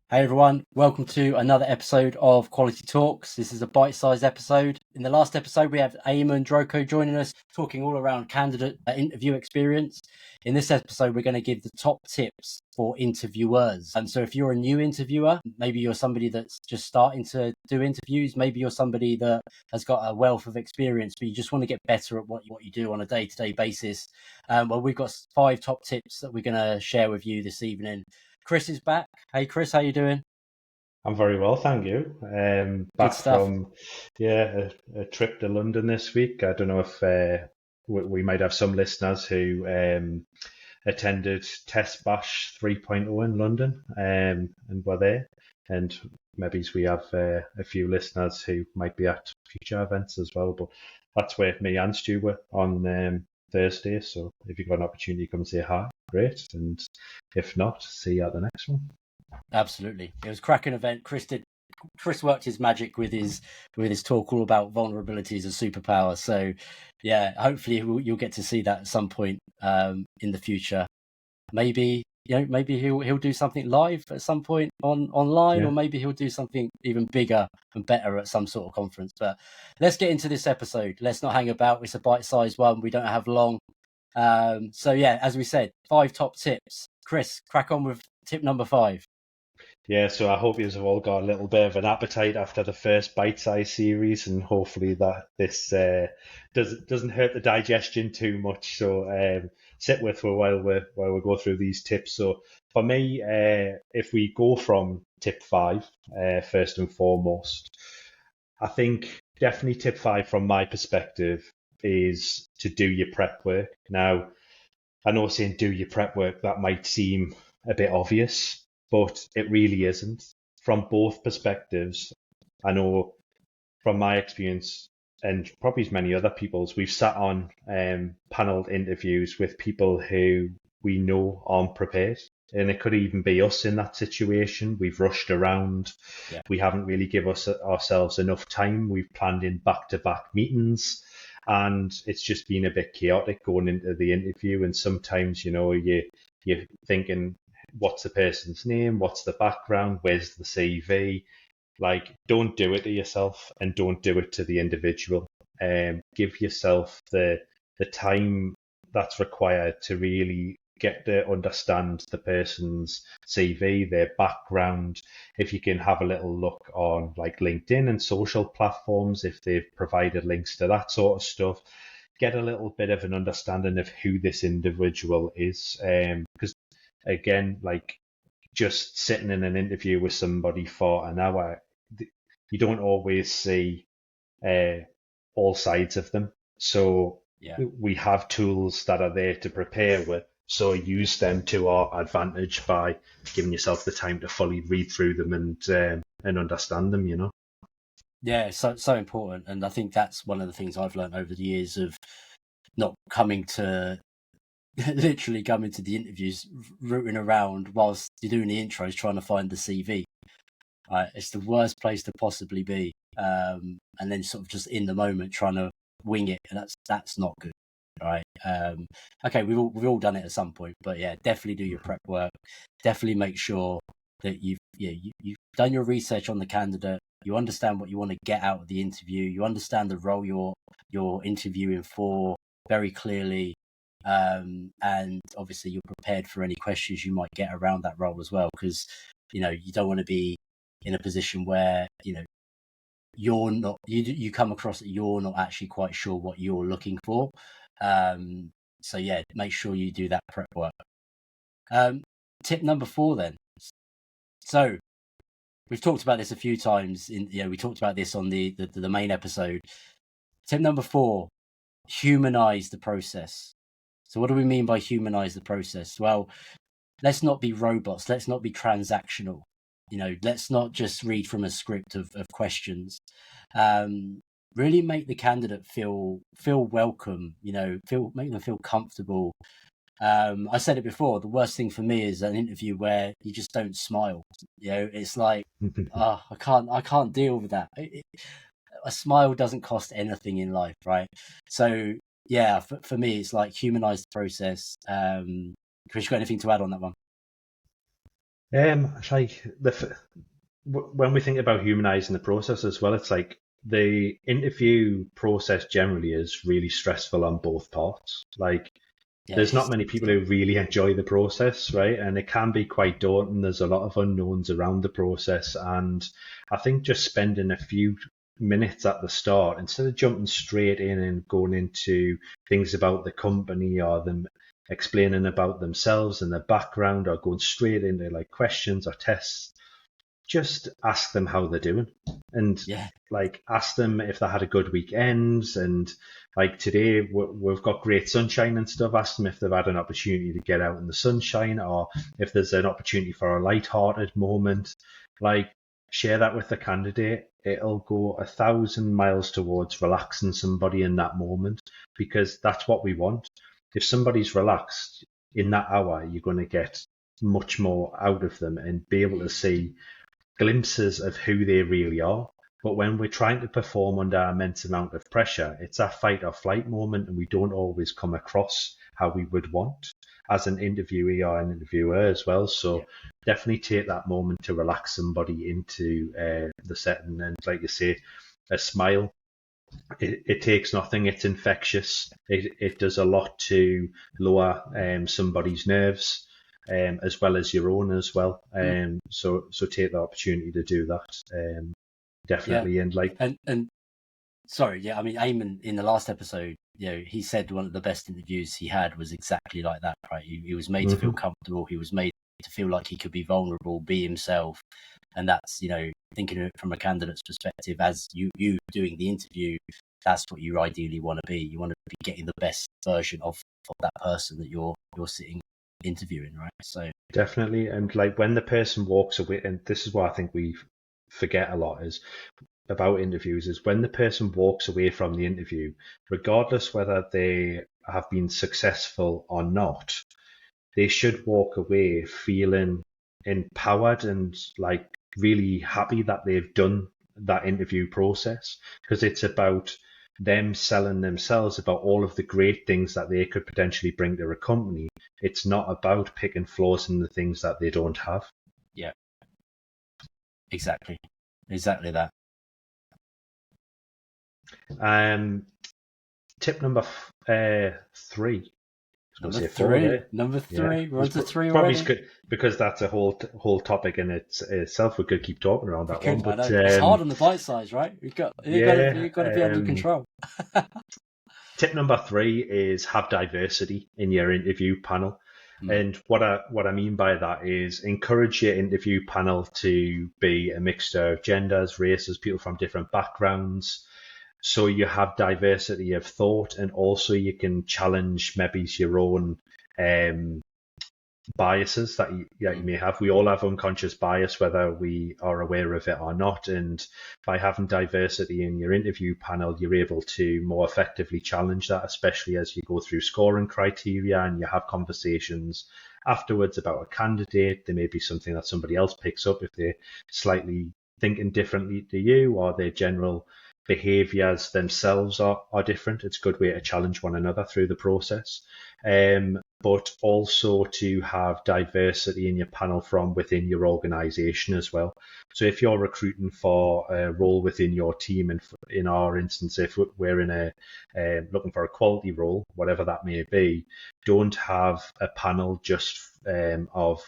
Hey everyone, welcome to another episode of Quality Talks. This is a bite-sized episode. In the last episode, we have Eamon Droko joining us, talking all around candidate interview experience. In this episode, we're going to give the top tips for interviewers. And so if you're a new interviewer, maybe you're somebody that's just starting to do interviews, maybe you're somebody that has got a wealth of experience, but you just want to get better at what you do on a day-to-day basis. Well, we've got 5 top tips that we're going to share with you this evening. Chris is back. Hey, Chris, how you doing? I'm very well, thank you. Good Back stuff. from a trip to London this week. I don't know if we might have some listeners who attended Test Bash 3.0 in London and were there, and maybe we have a few listeners who might be at future events as well. But that's where me and Stu were on Thursday. So if you've got an opportunity, come and say hi, great. And if not, see you at the next one. Absolutely, it was a cracking event. Chris worked his magic with his talk all about vulnerabilities and superpower. So, yeah, hopefully you'll get to see that at some point in the future. Maybe maybe he'll do something live at some point online, Yeah. or maybe he'll do something even bigger and better at some sort of conference. But let's get into this episode. Let's not hang about. It's a bite-sized one. We don't have long. So yeah, as we said, 5 top tips. Chris, crack on with tip number 5. Yeah, so I hope you have all got a little bit of an appetite after the first bite-sized series, and hopefully that this doesn't hurt the digestion too much. So sit with for while we go through these tips. So for me, if we go from tip 5, first and foremost, I think definitely tip 5 from my perspective is to do your prep work. Now, I know saying do your prep work, that might seem a bit obvious, but it really isn't. From both perspectives, I know from my experience and probably as many other people's, we've sat on panel interviews with people who we know aren't prepared. And it could even be us in that situation. We've rushed around. Yeah. We haven't really given ourselves enough time. We've planned in back-to-back meetings, and it's just been a bit chaotic going into the interview. And sometimes, you're thinking, what's the person's name? What's the background? Where's the CV? Like, don't do it to yourself, and don't do it to the individual. Give yourself the time that's required to really get to understand the person's CV, their background. If you can have a little look on like LinkedIn and social platforms, if they've provided links to that sort of stuff, get a little bit of an understanding of who this individual is. Because again, like, just sitting in an interview with somebody for an hour, you don't always see uh, all sides of them. So Yeah. we have tools that are there to prepare with. So use them to our advantage by giving yourself the time to fully read through them and understand them. Yeah, so important, and I think that's one of the things I've learned over the years of not coming to literally coming to the interviews, rooting around whilst you're doing the intros, trying to find the CV. Right, it's the worst place to possibly be, and then sort of just in the moment trying to wing it, and that's not good. Right. Okay, we've all done it at some point, but yeah, definitely do your prep work. Definitely make sure that you've done your research on the candidate. You understand what you want to get out of the interview. You understand the role you're interviewing for very clearly, and obviously you're prepared for any questions you might get around that role as well, because you don't want to be in a position where you're not you come across that you're not actually quite sure what you're looking for. So yeah, make sure you do that prep work. Tip number 4 then. So we've talked about this a few times we talked about this on the main episode. Tip number 4: humanize the process. So what do we mean by humanize the process? Well, let's not be robots. Let's not be transactional. Let's not just read from a script of questions. Really make the candidate feel welcome. Make them feel comfortable. I said it before. The worst thing for me is an interview where you just don't smile. It's like, oh, I can't deal with that. A smile doesn't cost anything in life, right? So yeah, for me, it's like humanize the process. Chris, you got anything to add on that one? It's like when we think about humanizing the process as well, it's like the interview process generally is really stressful on both parts. Like there's not Yes. many people who really enjoy the process, right? And it can be quite daunting. There's a lot of unknowns around the process. And I think just spending a few minutes at the start, instead of jumping straight in and going into things about the company or them explaining about themselves and their background or going straight into like questions or tests, just ask them how they're doing and Yeah. like ask them if they had a good weekend. And like today we've got great sunshine and stuff. Ask them if they've had an opportunity to get out in the sunshine or if there's an opportunity for a light-hearted moment. Like share that with the candidate. It'll go 1,000 miles towards relaxing somebody in that moment, because that's what we want. If somebody's relaxed in that hour, you're going to get much more out of them and be able to see glimpses of who they really are. But when we're trying to perform under an immense amount of pressure, it's a fight or flight moment, and we don't always come across how we would want as an interviewee or an interviewer as well. So Yeah. definitely take that moment to relax somebody into the setting. And like you say, a smile, it takes nothing. It's infectious. It does a lot to lower somebody's nerves, as well as your own as well. So take the opportunity to do that. Yeah. Definitely. And like, And sorry, yeah, I mean, Eamon in the last episode, he said one of the best interviews he had was exactly like that, right? He was made to feel comfortable. He was made to feel like he could be vulnerable, be himself. And that's, thinking of it from a candidate's perspective, as you doing the interview, that's what you ideally want to be. You want to be getting the best version of that person that you're sitting interviewing, right? So definitely. And like when the person walks away, and this is what I think we forget a lot is about interviews, is when the person walks away from the interview, regardless whether they have been successful or not, they should walk away feeling empowered and like really happy that they've done that interview process, because it's about them selling themselves about all of the great things that they could potentially bring to a company. It's not about picking flaws in the things that they don't have. yeah, exactly that. Tip number 3. Number Say 4 three. there. Number Yeah, three. We're on to 3 probably already. good because that's a whole topic in itself. We could keep talking around that one, I but know. It's hard on the bite size, right? You got to be under control. Tip number 3 is have diversity in your interview panel. And what I mean by that is encourage your interview panel to be a mixture of genders, races, people from different backgrounds. So you have diversity of thought, and also you can challenge maybe your own biases that you may have. We all have unconscious bias, whether we are aware of it or not. And by having diversity in your interview panel, you're able to more effectively challenge that, especially as you go through scoring criteria and you have conversations afterwards about a candidate. There may be something that somebody else picks up if they're slightly thinking differently to you, or their general behaviors themselves are different. It's a good way to challenge one another through the process. But also to have diversity in your panel from within your organization as well. So if you're recruiting for a role within your team, and in our instance, if we're in looking for a quality role, whatever that may be, don't have a panel just of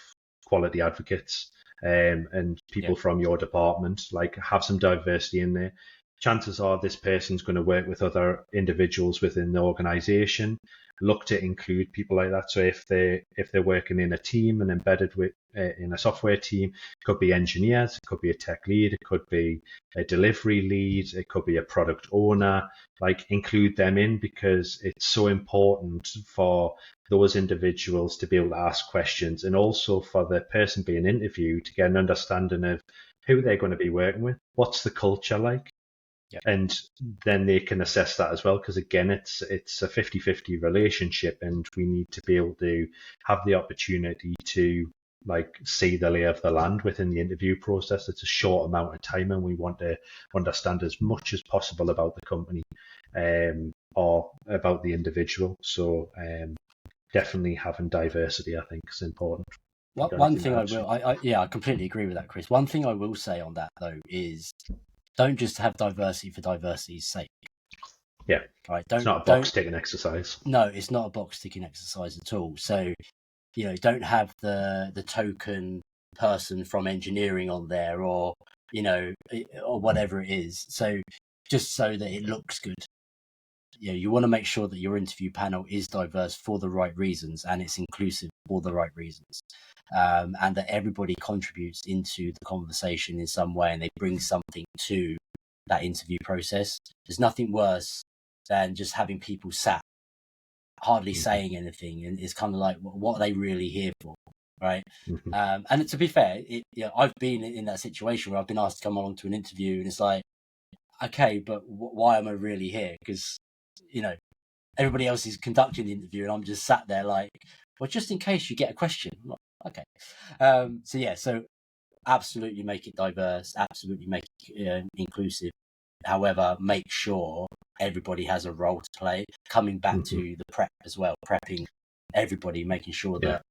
quality advocates and people from your department. Like, have some diversity in there. Chances are this person's going to work with other individuals within the organization. Look to include people like that. So if they're working in a team and embedded with in a software team, it could be engineers, it could be a tech lead, it could be a delivery lead, it could be a product owner. Like, include them in, because it's so important for those individuals to be able to ask questions, and also for the person being interviewed to get an understanding of who they're going to be working with, what's the culture like. Yep. And then they can assess that as well, because again, it's a 50-50 relationship, and we need to be able to have the opportunity to like see the lay of the land within the interview process. It's a short amount of time, and we want to understand as much as possible about the company or about the individual. So definitely having diversity, I think, is important. One thing I will, I completely agree with that, Chris. One thing I will say on that though is, don't just have diversity for diversity's sake. Yeah, right. It's not a box ticking exercise. No, it's not a box ticking exercise at all. So, don't have the token person from engineering on there, or or whatever it is. So just so that it looks good. You want to make sure that your interview panel is diverse for the right reasons, and it's inclusive for the right reasons, and that everybody contributes into the conversation in some way, and they bring something to that interview process. There's nothing worse than just having people sat hardly saying anything, and it's kind of like, what are they really here for, right? And to be fair, I've been in that situation where I've been asked to come along to an interview, and it's like, okay, but why am I really here? Because everybody else is conducting the interview, and I'm just sat there like, well, just in case you get a question. I'm like, okay. So absolutely make it diverse, absolutely make it inclusive. However, make sure everybody has a role to play. Coming back to the prep as well, prepping everybody, making sure that,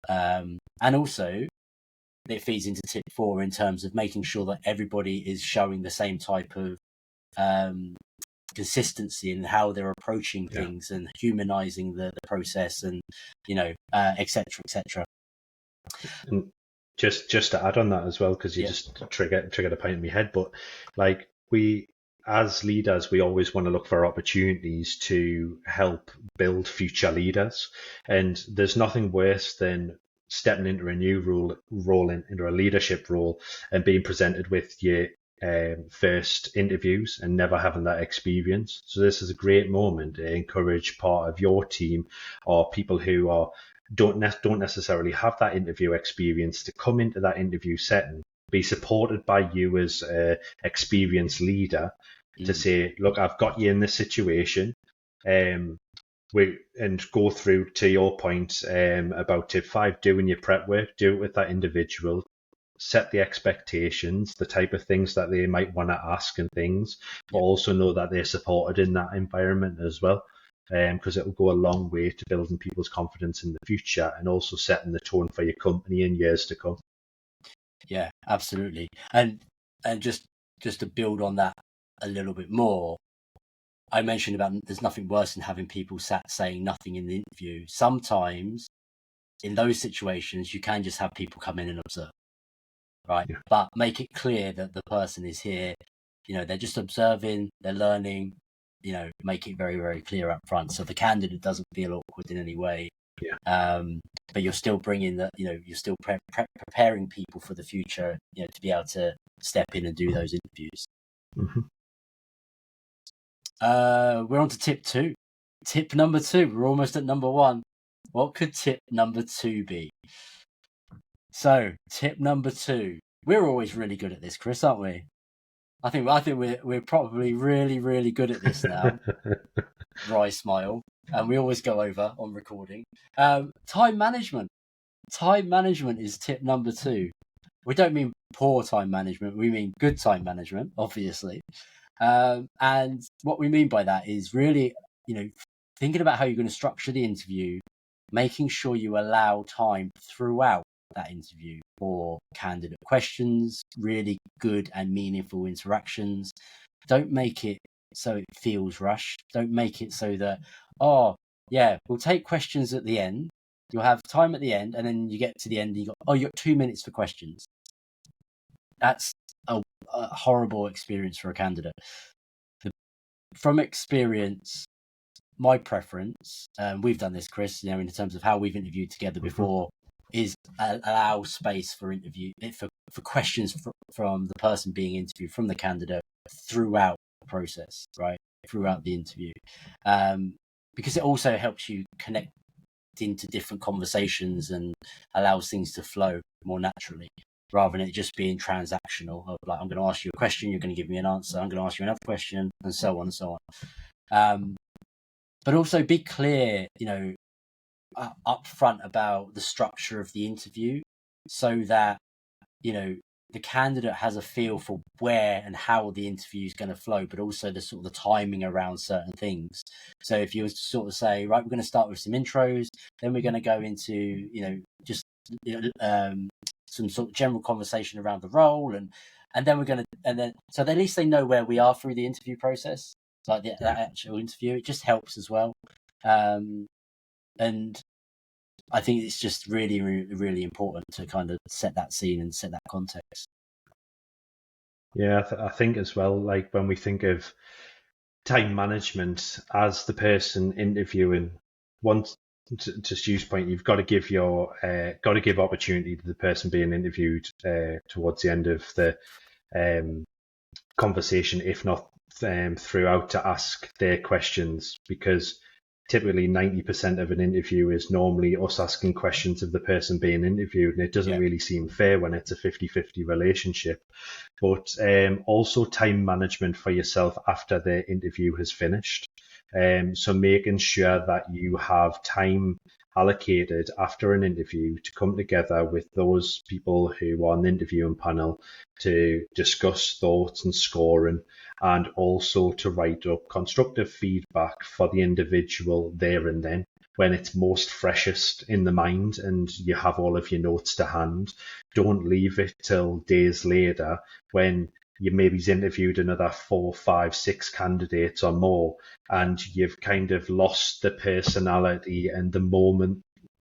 and also it feeds into tip 4 in terms of making sure that everybody is showing the same type of consistency in how they're approaching things, and humanizing the process, and etc. And just to add on that as well, because you just triggered a point in my head, but like, we as leaders, we always want to look for opportunities to help build future leaders, and there's nothing worse than stepping into a new role into a leadership role and being presented with your first interviews and never having that experience. So this is a great moment to encourage part of your team, or people who don't necessarily have that interview experience, to come into that interview setting, be supported by you as an experienced leader, to say, look, I've got you in this situation, and go through to your point about tip 5, doing your prep work, do it with that individual, set the expectations, the type of things that they might want to ask and things, but also know that they're supported in that environment as well, because it will go a long way to building people's confidence in the future, and also setting the tone for your company in years to come. Yeah, absolutely. And just to build on that a little bit more, I mentioned about there's nothing worse than having people sat saying nothing in the interview. Sometimes in those situations, you can just have people come in and observe, right? Yeah. But make it clear that the person is here, they're just observing, they're learning, make it very, very clear up front, so the candidate doesn't feel awkward in any way. But you're still bringing that, you're still preparing people for the future, to be able to step in and do those interviews. We're on to tip 2. Tip number 2. We're almost at number 1. What could tip number 2 be? So, tip number 2. We're always really good at this, Chris, aren't we? I think we're probably really, really good at this now. Wry smile. And we always go over on recording. Time management. Time management is tip number 2. We don't mean poor time management. We mean good time management, obviously. And what we mean by that is really, thinking about how you're going to structure the interview, making sure you allow time throughout that interview for candidate questions, really good and meaningful interactions. Don't make it so it feels rushed. Don't make it so that, we'll take questions at the end. You'll have time at the end, and then you get to the end and you got 2 minutes for questions. That's a horrible experience for a candidate. From experience, my preference, we've done this, Chris, in terms of how we've interviewed together before, is allow space for interview, for questions from the person being interviewed, from the candidate, throughout the process, right? Throughout the interview. Because it also helps you connect into different conversations and allows things to flow more naturally, rather than it just being transactional of like, I'm going to ask you a question, you're going to give me an answer, I'm going to ask you another question, and so on and so on. But also be clear, up front about the structure of the interview, so that, the candidate has a feel for where and how the interview is going to flow, but also the sort of the timing around certain things. So if you were to sort of say, right, we're going to start with some intros, then we're going to go into, just some sort of general conversation around the role, and then so at least they know where we are through the interview process, like that actual interview. It just helps as well, and I think it's just really, really, really important to kind of set that scene and set that context. Yeah, I think as well, like when we think of time management as the person interviewing, once to Stu's point, you've got to give opportunity to the person being interviewed towards the end of the conversation, if not throughout, to ask their questions, because typically 90% of an interview is normally us asking questions of the person being interviewed, and it doesn't really seem fair when it's a 50-50 relationship. But also time management for yourself after the interview has finished. So making sure that you have time allocated after an interview to come together with those people who are on the interviewing panel to discuss thoughts and scoring, and also to write up constructive feedback for the individual there and then when it's most freshest in the mind and you have all of your notes to hand. Don't leave it till days later when you maybe's interviewed another 4, 5, 6 candidates or more, and you've kind of lost the personality and the moment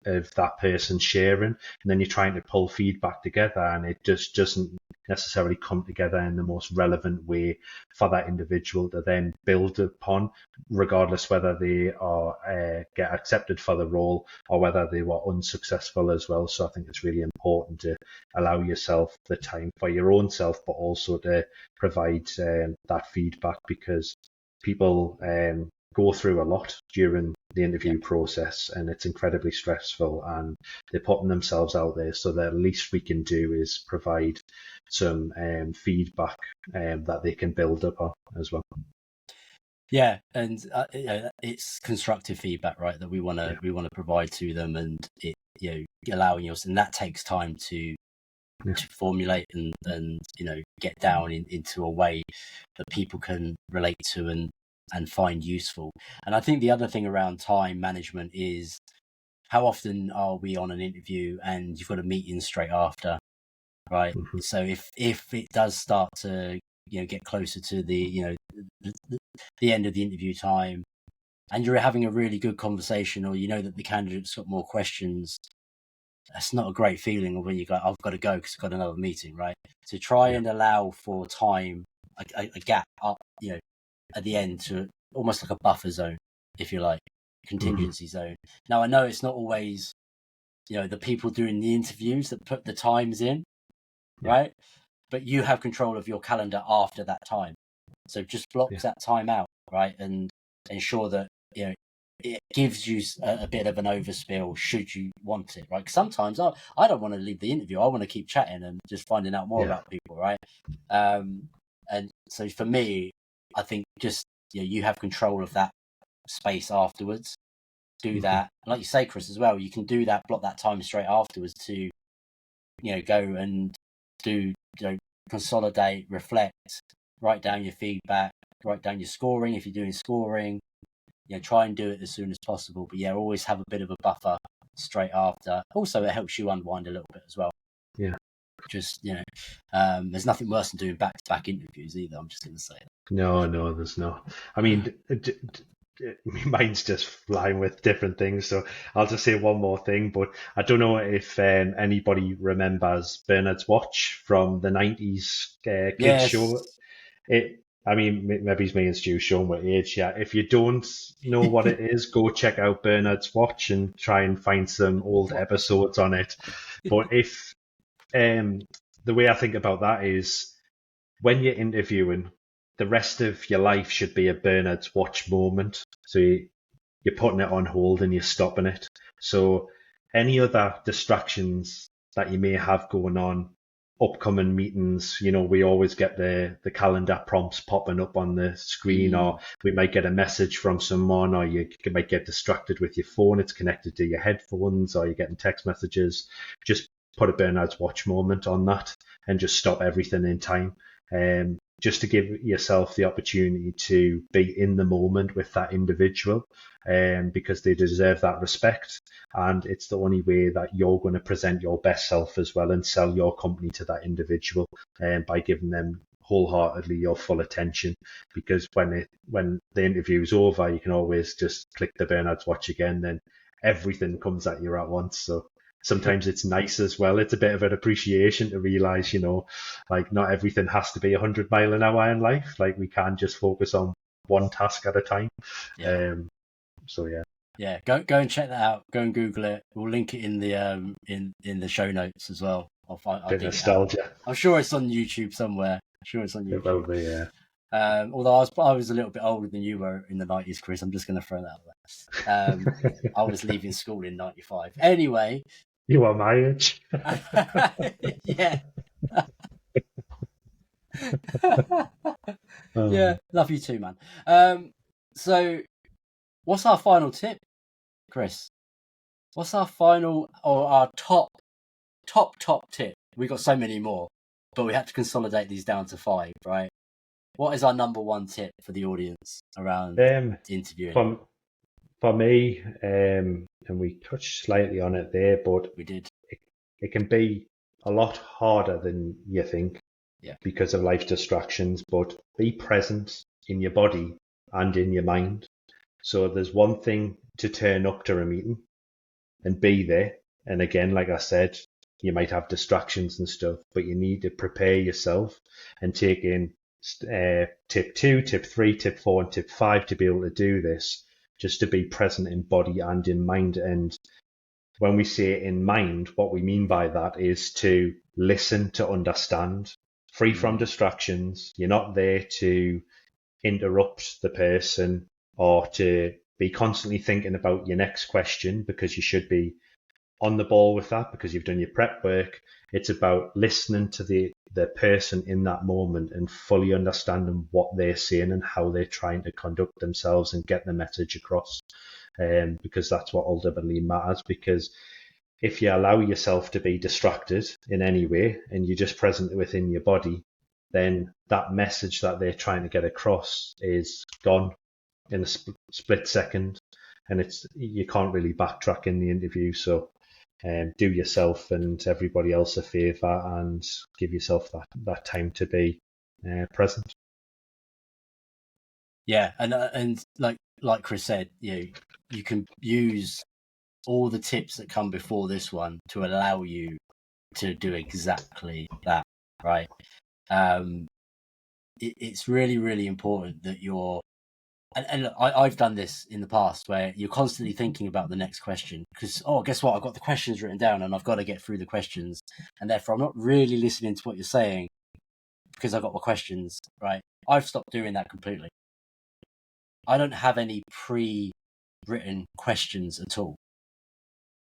of that person sharing, and then you're trying to pull feedback together and it just doesn't necessarily come together in the most relevant way for that individual to then build upon, regardless whether they are get accepted for the role or whether they were unsuccessful as well. So I think it's really important to allow yourself the time for your own self, but also to provide that feedback, because people go through a lot during the interview process, and it's incredibly stressful, and they're putting themselves out there. So the least we can do is provide some feedback that they can build upon as well. Yeah, and it's constructive feedback, right? That we want to provide to them, and it allowing us, and that takes time to formulate and get down into a way that people can relate to and find useful. And I think the other thing around time management is, how often are we on an interview and you've got a meeting straight after, right? Mm-hmm. So if it does start to get closer to the end of the interview time, and you're having a really good conversation, or that the candidate's got more questions, that's not a great feeling. Or when you go, I've got to go because I've got another meeting, right? To try and allow for time, a gap up, at the end, to almost like a buffer zone, if you like, contingency zone. Now, I know it's not always, the people doing the interviews that put the times in, right? But you have control of your calendar after that time. So just block that time out, right? And ensure that, it gives you a bit of an overspill should you want it, right? Because sometimes I don't want to leave the interview. I want to keep chatting and just finding out more about people, right? And so for me, I think just, you have control of that space afterwards. Do that. Like you say, Chris, as well, you can do that, block that time straight afterwards to, go and do, consolidate, reflect, write down your feedback, write down your scoring if you're doing scoring. Try and do it as soon as possible. But always have a bit of a buffer straight after. Also, it helps you unwind a little bit as well. Yeah. Just, there's nothing worse than doing back-to-back interviews either. I'm just going to say that. No, there's not. I mean, mine's just flying with different things. So I'll just say one more thing. But I don't know if anybody remembers Bernard's Watch from the 90s kids show. I mean, maybe it's me and Stu showing what age. Yeah, if you don't know what it is, go check out Bernard's Watch and try and find some old episodes on it. But if the way I think about that is, when you're interviewing, the rest of your life should be a Bernard's Watch moment. So you're putting it on hold and you're stopping it. So any other distractions that you may have going on, upcoming meetings, we always get the calendar prompts popping up on the screen, or we might get a message from someone, or you might get distracted with your phone. It's connected to your headphones, or you're getting text messages. Just put a Bernard's Watch moment on that and just stop everything in time. just to give yourself the opportunity to be in the moment with that individual, because they deserve that respect. And it's the only way that you're going to present your best self as well and sell your company to that individual, by giving them wholeheartedly your full attention. Because when the interview is over, you can always just click the Bernard's watch again, then everything comes at you at once. So sometimes it's nice as well. It's a bit of an appreciation to realize, like not everything has to be 100 mile an hour in life. Like we can just focus on one task at a time. Yeah. So yeah. Yeah, go and check that out. Go and Google it. We'll link it in the in the show notes as well. I'll Bit dig nostalgia. it out. I'm sure it's on YouTube somewhere. I'm sure it's on YouTube. It will be, yeah. Although I was a little bit older than you were in the 90s, Chris. I'm just going to throw that out there. I was leaving school in 95. Anyway. You are my age. Yeah. Yeah, love you too, man. So what's our final tip, Chris? What's our final or our top tip? We got so many more, but we had to consolidate these down to 5, right? What is our number one tip for the audience around interviewing? For me, and we touched slightly on it there, but we did. It can be a lot harder than you think, because of life distractions. But be present in your body and in your mind. So there's one thing to turn up to a meeting and be there. And again, like I said, you might have distractions and stuff, but you need to prepare yourself and take in tip 2, tip 3, tip 4, and tip 5 to be able to do this, just to be present in body and in mind. And when we say in mind, what we mean by that is to listen, to understand, free from distractions. You're not there to interrupt the person or to be constantly thinking about your next question, because you should be on the ball with that because you've done your prep work. It's about listening to the person in that moment and fully understanding what they're saying and how they're trying to conduct themselves and get the message across. Because that's what ultimately matters. Because if you allow yourself to be distracted in any way and you're just present within your body, then that message that they're trying to get across is gone in a split second, and you can't really backtrack in the interview. So do yourself and everybody else a favour and give yourself that time to be present. Yeah, and like Chris said, you can use all the tips that come before this one to allow you to do exactly that, right? It's really, really important that you're, and I've done this in the past where you're constantly thinking about the next question because, guess what? I've got the questions written down and I've got to get through the questions. And therefore I'm not really listening to what you're saying because I've got my questions, right? I've stopped doing that completely. I don't have any pre-written questions at all,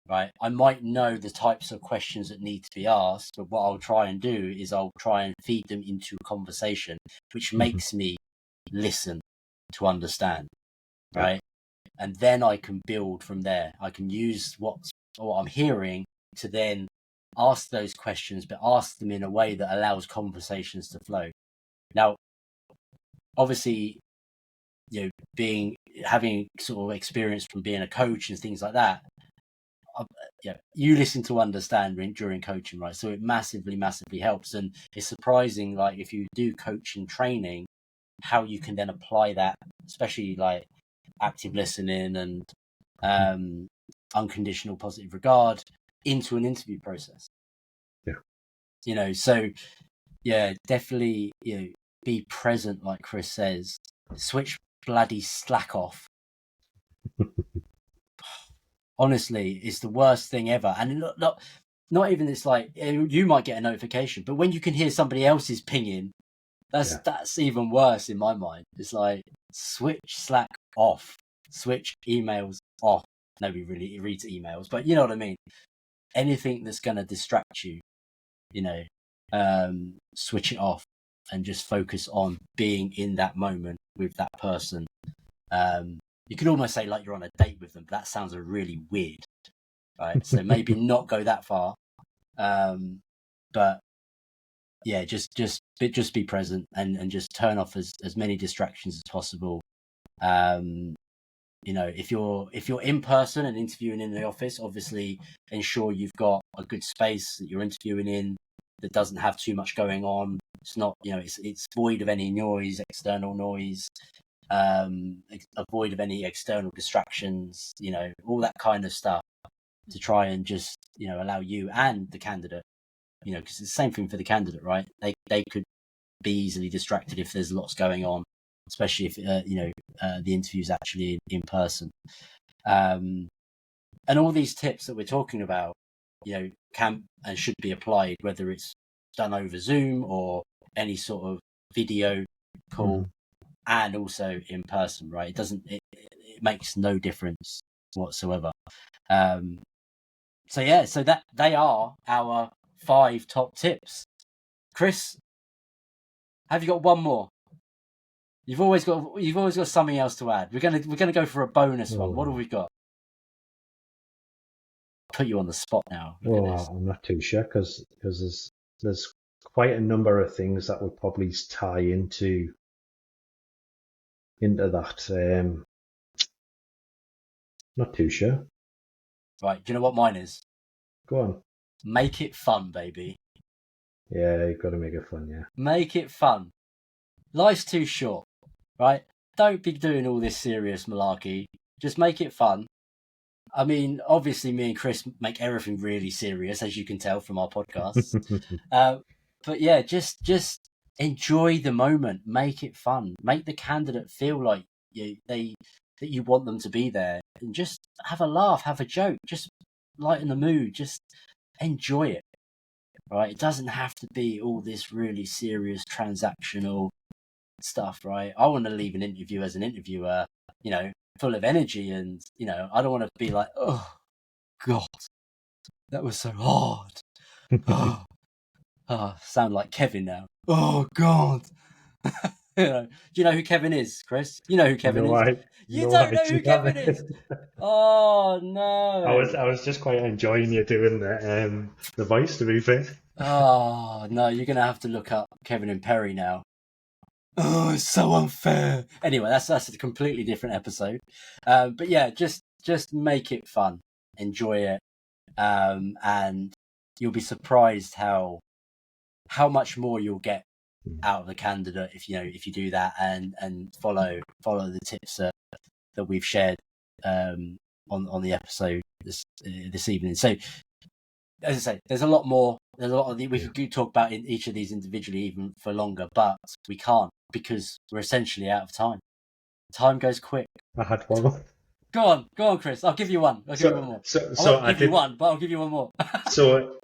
right? I might know the types of questions that need to be asked, but what I'll try and do is I'll try and feed them into a conversation, which makes me listen to understand, right? And then I can build from there. I can use what I'm hearing to then ask those questions, but ask them in a way that allows conversations to flow. Now, obviously, having sort of experience from being a coach and things like that, you listen to understand during coaching, right? So it massively helps. And it's surprising, like if you do coaching training, how you can then apply that, especially like active listening and unconditional positive regard into an interview process. So definitely, be present, like Chris says. Switch bloody Slack off. Honestly, it's the worst thing ever. And not even, it's like you might get a notification, but when you can hear somebody else's pinging, that's even worse in my mind. It's like, switch Slack off, switch emails off. Nobody really reads emails, but you know what I mean. Anything that's going to distract you, switch it off and just focus on being in that moment with that person. You could almost say like you're on a date with them, but that sounds really weird, right? So maybe not go that far. But yeah, just be present and just turn off as many distractions as possible. You know, if you're in person and interviewing in the office, obviously ensure you've got a good space that you're interviewing in that doesn't have too much going on. It's not, you know, it's void of any noise, external noise, avoid of any external distractions, you know, all that kind of stuff, to try and just, you know, allow you and the candidate, you know, because it's the same thing for the candidate, right? They could be easily distracted if there's lots going on, especially if you know, the interview's actually in person. And all these tips that we're talking about, you know, can and should be applied, whether it's done over Zoom or any sort of video call, and also in person, right? It doesn't, it makes no difference whatsoever. So yeah, so that they are our 5 top tips. Chris, have you got one more? You've always got something else to add. We're gonna go for a bonus one. What have we got? Put you on the spot now. Look at this. I'm not too sure because there's quite a number of things that would probably tie into that. Not too sure. Right, do you know what mine is? Go on. Make it fun, baby. Yeah, you've got to make it fun, yeah. Make it fun. Life's too short, right? Don't be doing all this serious malarkey. Just make it fun. I mean, obviously, me and Chris make everything really serious, as you can tell from our podcasts. But yeah, just enjoy the moment. Make it fun. Make the candidate feel like that you want them to be there, and just have a laugh, have a joke, just lighten the mood, just enjoy it. Right? It doesn't have to be all this really serious transactional stuff, right? I want to leave an interview as an interviewer, you know, full of energy, and you know, I don't want to be like, oh God, that was so hard. Sound like Kevin now. Oh God. You know, do you know who Kevin is, Chris? You know who Kevin is. You don't know who Kevin is. Oh no. I was just quite enjoying you doing the voice, to be fair. Oh no, you're gonna have to look up Kevin and Perry now. Oh, it's so unfair. Anyway, that's a completely different episode. But yeah, just make it fun, enjoy it, and you'll be surprised how much more you'll get out of the candidate if you do that and follow the tips that we've shared on the episode this evening. So, as I say, there's a lot more. There's a lot of we could talk about in each of these individually even for longer, but we can't because we're essentially out of time. Time goes quick. I had one. Go on, Chris. I'll give you one. I'll give you one more. I won't give you one, but I'll give you one more. So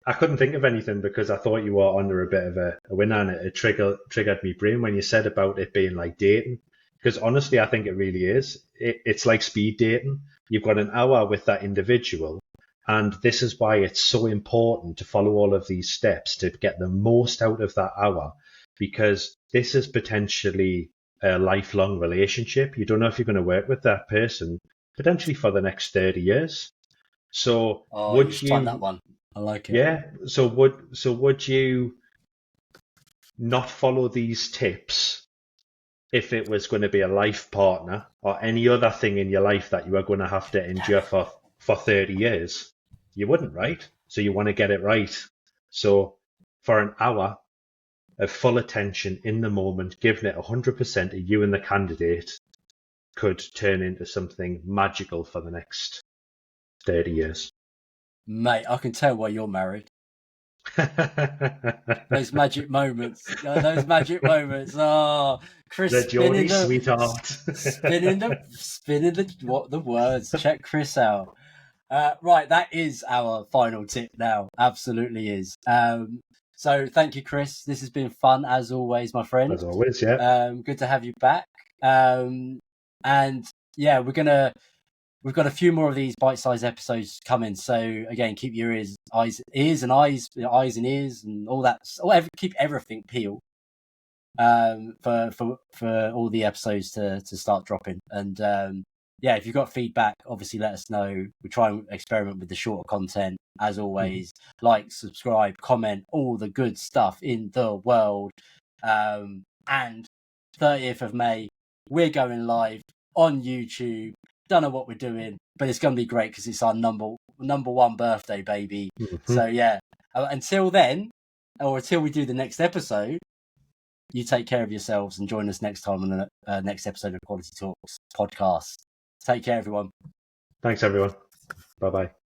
I couldn't think of anything because I thought you were under a bit of a winner, and it triggered me brain when you said about it being like dating. Because honestly, I think it really is. It's like speed dating. You've got an hour with that individual, and this is why it's so important to follow all of these steps to get the most out of that hour, because this is potentially a lifelong relationship. You don't know if you're going to work with that person potentially for the next 30 years. So would you find that one? I like it. Yeah. So would you not follow these tips if it was going to be a life partner or any other thing in your life that you are going to have to endure for 30 years? You wouldn't, right? So you want to get it right. So for an hour of full attention in the moment, giving it 100% of you and the candidate, could turn into something magical for the next 30 years. Mate, I can tell why you're married. Those magic moments. Oh, Chris, the joy, sweetheart. spinning the words. Check Chris out. Right, that is our final tip now. Absolutely is. So thank you, Chris. This has been fun as always, my friend. As always, yeah. Good to have you back. And yeah, we've got a few more of these bite-sized episodes coming. So again, keep your eyes and ears and all that. Keep everything peeled for all the episodes to start dropping. And yeah, if you've got feedback, obviously let us know. We try and experiment with the shorter content as always. Like, subscribe, comment, all the good stuff in the world. And 30th of May, we're going live on YouTube. Don't know what we're doing, but it's going to be great because it's our number one birthday, baby. So yeah, until then, or until we do the next episode, you take care of yourselves and join us next time on the next episode of Quality Talks podcast. Take care, everyone. Thanks, everyone. Bye-bye.